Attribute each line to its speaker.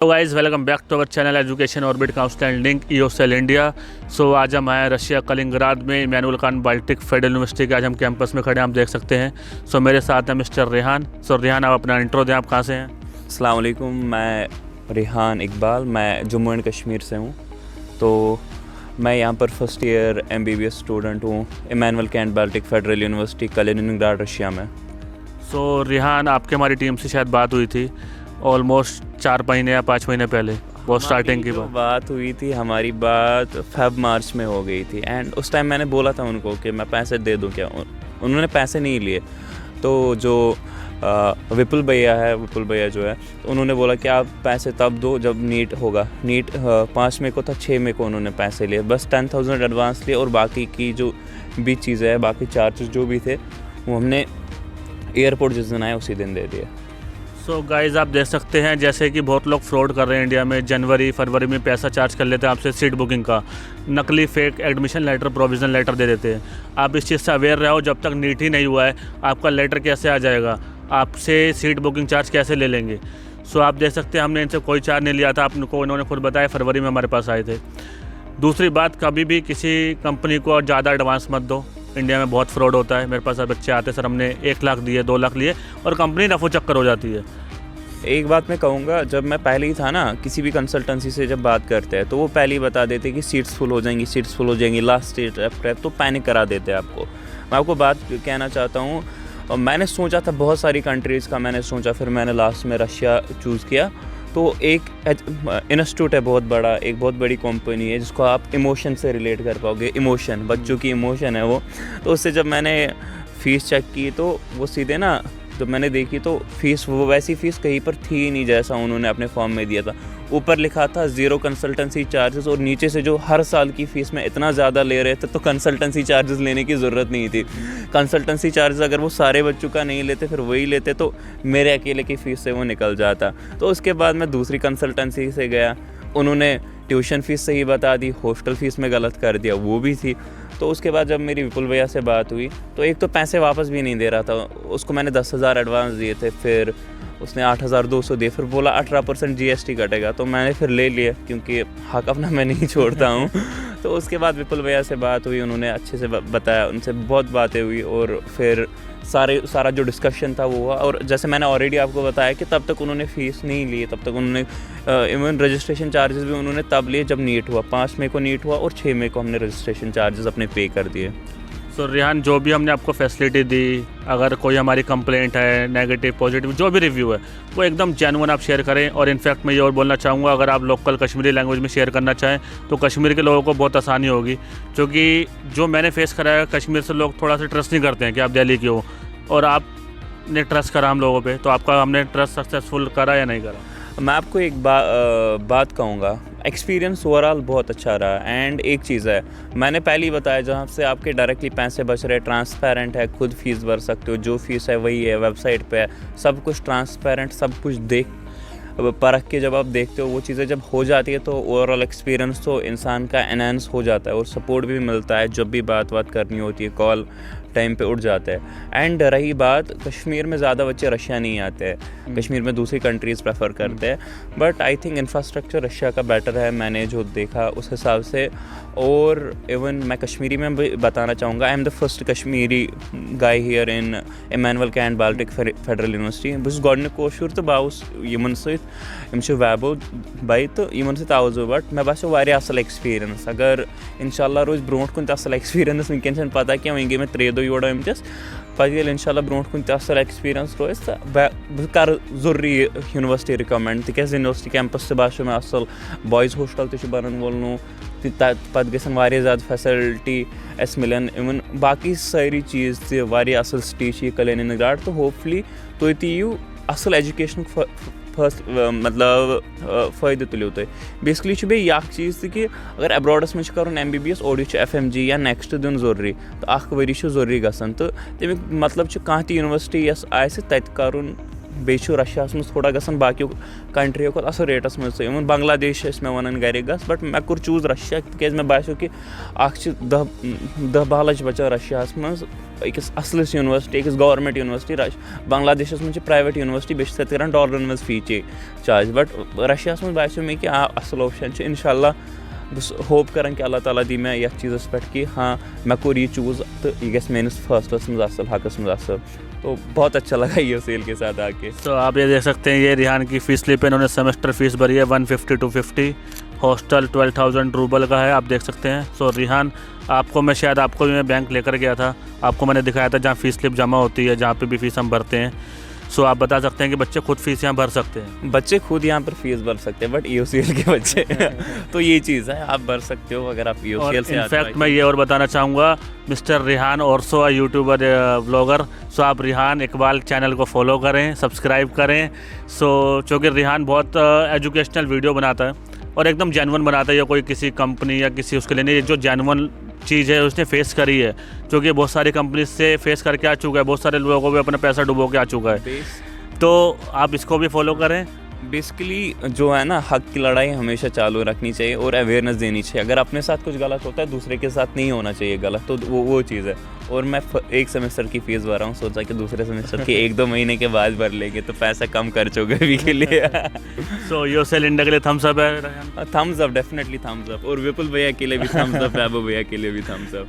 Speaker 1: तो guys welcome back to our channel Education Orbit council link ईओसेल India. So आज हम आए रशिया कलिंगराद में Immanuel Kant Baltic Federal University के आज हम कैंपस में खड़े हैं, आप देख सकते हैं। सो मेरे साथ हैं मिस्टर रेहान। सो रेहान, आप अपना इंट्रो दें, आप कहाँ से हैं?
Speaker 2: अस्सलाम वालेकुम, मैं रेहान इकबाल, मैं जम्मू एंड कश्मीर से हूँ। तो मैं यहाँ पर फर्स्ट ईयर MBBS स्टूडेंट हूँ Immanuel Kant Baltic Federal University Kaliningrad Russia में।
Speaker 1: सो रेहान, आपके हमारी टीम से शायद बात हुई थी ऑलमोस्ट 4 महीने या 5 महीने पहले, बहुत स्टार्टिंग की
Speaker 2: बात हुई थी। हमारी बात मार्च में हो गई थी एंड उस टाइम मैंने बोला था उनको कि मैं पैसे दे दूँ क्या। उन्होंने पैसे नहीं लिए। तो जो विपुल भैया जो है, तो उन्होंने बोला कि आप पैसे तब दो जब नीट होगा। नीट 5 मई को था, 6 मई को उन्होंने पैसे लिए, बस 10,000 एडवांस लिए और बाकी की जो भी चीज़ें हैं, बाकी चार्जेस जो भी थे वो हमने एयरपोर्ट जिस दिन आए उसी दिन दे दिए।
Speaker 1: सो गाइज़, आप देख सकते हैं जैसे कि बहुत लोग फ्रॉड कर रहे हैं इंडिया में। जनवरी फरवरी में पैसा चार्ज कर लेते हैं आपसे सीट बुकिंग का, नकली fake admission letter, provisional letter दे देते हैं। आप इस चीज़ से अवेयर रहो, जब तक नीट ही नहीं हुआ है आपका लेटर कैसे आ जाएगा, आपसे सीट बुकिंग चार्ज कैसे ले लेंगे। सो आप देख सकते हैं हमने इनसे कोई चार्ज नहीं लिया था, आपको इन्होंने खुद बताया, फरवरी में हमारे पास आए थे। दूसरी बात, कभी भी किसी कंपनी को ज़्यादा एडवांस मत दो। इंडिया में बहुत फ्रॉड होता है। मेरे पास बच्चे आते सर हमने 1 लाख दिए, 2 लाख लिए और कंपनी रफो चक्कर हो जाती है।
Speaker 2: एक बात मैं कहूँगा, जब मैं पहले ही था ना, किसी भी कंसल्टेंसी से जब बात करते हैं तो वो पहले ही बता देते कि सीट्स फुल हो जाएंगी, लास्ट सीट है, तो पैनिक करा देते हैं आपको। मैं आपको बात कहना चाहता हूँ, और मैंने सोचा था बहुत सारी कंट्रीज़ का मैंने सोचा, फिर मैंने लास्ट में रशिया चूज़ किया। तो एक इंस्टीट्यूट है बहुत बड़ा, एक बहुत बड़ी कंपनी है जिसको आप इमोशन से रिलेट कर पाओगे। इमोशन, बच्चों की इमोशन है वो। तो उससे जब मैंने फ़ीस चेक की तो वो सीधे ना, जब मैंने देखी तो फ़ीस, वो वैसी फ़ीस कहीं पर थी ही नहीं जैसा उन्होंने अपने फॉर्म में दिया था। ऊपर लिखा था 0 कंसल्टेंसी चार्जेस, और नीचे से जो हर साल की फ़ीस में इतना ज़्यादा ले रहे थे तो कंसल्टेंसी चार्जेस लेने की ज़रूरत नहीं थी। कंसल्टेंसी चार्जेस अगर वो सारे बच्चों का नहीं लेते, फिर वही लेते तो मेरे अकेले की फ़ीस से वो निकल जाता। तो उसके बाद मैं दूसरी कंसल्टेंसी से गया, उन्होंने ट्यूशन फ़ीस सही बता दी, हॉस्टल फ़ीस में गलत कर दिया, वो भी थी। तो उसके बाद जब मेरी विपुल भैया से बात हुई तो एक तो पैसे वापस भी नहीं दे रहा था, उसको मैंने 10,000 एडवांस दिए थे, फिर उसने 8,200 दिए, फिर बोला 18% GST कटेगा। तो मैंने फिर ले लिया क्योंकि हक अपना मैं नहीं छोड़ता हूँ। तो उसके बाद विपुल भैया से बात हुई, उन्होंने अच्छे से बताया, उनसे बहुत बातें हुई और फिर सारा जो डिस्कशन था वो हुआ। और जैसे मैंने ऑलरेडी आपको बताया कि तब तक उन्होंने फ़ीस नहीं ली, तब तक उन्होंने इवन रजिस्ट्रेशन चार्जेस भी उन्होंने तब लिए जब नीट हुआ। 5 मई को नीट हुआ और 6 मई को हमने रजिस्ट्रेशन चार्जेस अपने पे कर दिए।
Speaker 1: सो रेहान, जो भी हमने आपको फैसिलिटी दी, अगर कोई हमारी कंप्लेंट है, नेगेटिव पॉजिटिव जो भी रिव्यू है, वो एकदम जेन्युइन आप शेयर करें। और इनफैक्ट मैं ये और बोलना चाहूँगा, अगर आप लोकल कश्मीरी लैंग्वेज में शेयर करना चाहें तो कश्मीर के लोगों को बहुत आसानी होगी, क्योंकि जो मैंने फेस करा है, कश्मीर से लोग थोड़ा सा ट्रस्ट नहीं करते हैं कि आप दिल्ली के हो, और आपने ट्रस्ट करा हम लोगों पे, तो आपका हमने ट्रस्ट सक्सेसफुल करा या नहीं करा?
Speaker 2: मैं आपको एक बात कहूँगा, एक्सपीरियंस ओवरऑल बहुत अच्छा रहा। एंड एक चीज़ है, मैंने पहले ही बताया, जहाँ से आपके डायरेक्टली पैसे बच रहे, ट्रांसपेरेंट है, खुद फीस भर सकते हो, जो फीस है वही है, वेबसाइट पे है, सब कुछ ट्रांसपेरेंट, सब कुछ परख के जब आप देखते हो, वो चीज़ें जब हो जाती है तो ओवरऑल एक्सपीरियंस तो इंसान का एनहांस हो जाता है और सपोर्ट भी मिलता है। जब भी बात करनी होती है, कॉल टाइम पे उठ जाता है। एंड रही बात, कश्मीर में ज़्यादा बच्चे रशिया नहीं आते हैं, कश्मीर में दूसरी कंट्रीज़ प्रेफर करते हैं, but I think infrastructure Russia का बेटर है, मैंने जो देखा उस हिसाब से। और इवन मैं कश्मीरी में भी बताना चाहूँगा, I am the first Kashmiri guy here in Emmanuel Kant Baltic Federal university. बस गॉडनिक कोशूर तो बाउस यमन सहित वैबो बाई तो यमन सहित आवाज, बट मैं बस वारिया असल एक्सपीरियंस। अगर इंशाल्लाह रोज ब्रोट कुन असल एक्सपीरियंस वनकन पता कि वह मे 3 दो योड़ अमतस पे इंशाल्लाह ब्रोट कुन असल एक्सपीरियंस रोज तो बह कर जरूरी यूनिवर्सिटी रिकमेंड, तिकाज यूनिवर्सिटी कैंपस से बासो में असल बॉयज़ हॉस्टल तो बनन वोल पे गई ज़्यादा फैसिलिटी अस मिलन, इवन बाकी सारी चीज़ तह असल सिटी कलिंगराद। तो होपफुली तुम तीयू असल एजुकेशन फर्स्ट मतलब फ़ायदे तुलियो तुम। बेसिकली बे चीज़ कि अगर अब्रॉडस में कर MBBS ओडी FMG या नेक्स्ट दिन जरूरी, तो 1 वरी जरूरी गसन। तो तमिक मतलब कह यूनिवर्सिटी यस आए तत कर बेचू रशिया में थोड़ा गसन बाकी कंट्रियों को असल रेटस में इवन बांग्लादेश मैं वन गर गस बट मैं कोर चूज रशिया तक मैं बासो कि 10-12 लक्ष बचा रशिया मज अकिस असलिस यूनिवर्सिटी अकिस गवर्नमेंट यूनिवर्सिटी बांग्लादेश में प्राइवेट यूनिवर्सिटी बे कर डॉलरन मज फी चार्ज बट रशिया में बासो मे कि असल ऑप्शन इंशाल्लाह बस होप करान कि अल्लाह ताला दी मैं यथ चीज़स पे कि हाँ मैं कोर ये चूज़ तो यह गस मेनिस फैसलस मज असल हकस मज असल तो बहुत अच्छा लगा ये सेल के साथ आके।
Speaker 1: तो आप ये देख सकते हैं ये रिहान की फ़ीस स्लिप है, इन्होंने सेमेस्टर फ़ीस भरी है 150-250, हॉस्टल 12,000 रूबल का है, आप देख सकते हैं। सो रिहान आपको भी मैं बैंक लेकर गया था, आपको मैंने दिखाया था जहाँ फ़ीस स्लिप जमा होती है, जहाँ पे भी फ़ीस हम भरते हैं। सो आप बता सकते हैं कि बच्चे खुद फीस यहाँ भर सकते हैं?
Speaker 2: बच्चे खुद यहाँ पर फीस भर सकते हैं बट EOCL के बच्चे तो ये चीज़ है, आप भर सकते हो अगर आप EOCL से।
Speaker 1: इनफैक्ट मैं ये और बताना चाहूँगा, mister Rihan also YouTuber vlogger. So आप रिहान इकबाल चैनल को फॉलो करें, सब्सक्राइब करें। सो चूँकि रिहान बहुत एजुकेशनल वीडियो बनाता है और एकदम जेन्युइन बनाता है, या कोई किसी कंपनी या किसी उसके लिए नहीं, जो जेन्युइन चीज़ है उसने फेस करी है, क्योंकि बहुत सारी कंपनी से फेस करके आ चुका है, बहुत सारे लोगों को भी अपना पैसा डुबो के आ चुका है। तो आप इसको भी फॉलो करें।
Speaker 2: बेसिकली जो है ना, हक की लड़ाई हमेशा चालू रखनी चाहिए और अवेयरनेस देनी चाहिए। अगर अपने साथ कुछ गलत होता है दूसरे के साथ नहीं होना चाहिए गलत, तो वो चीज़ है। और मैं एक सेमेस्टर की फ़ीस भर रहा हूँ, सोचा कि दूसरे सेमेस्टर की 1-2 महीने के बाद भर लेंगे तो पैसा कम खर्च होगा अभी के लिए।
Speaker 1: सो EOCL इंडिया के लिए थम्स अप है?
Speaker 2: Thumbs up, definitely thumbs up. और विपुल भैया के लिए भी थम्स अप है, अबू भैया के लिए भी थम्स अप।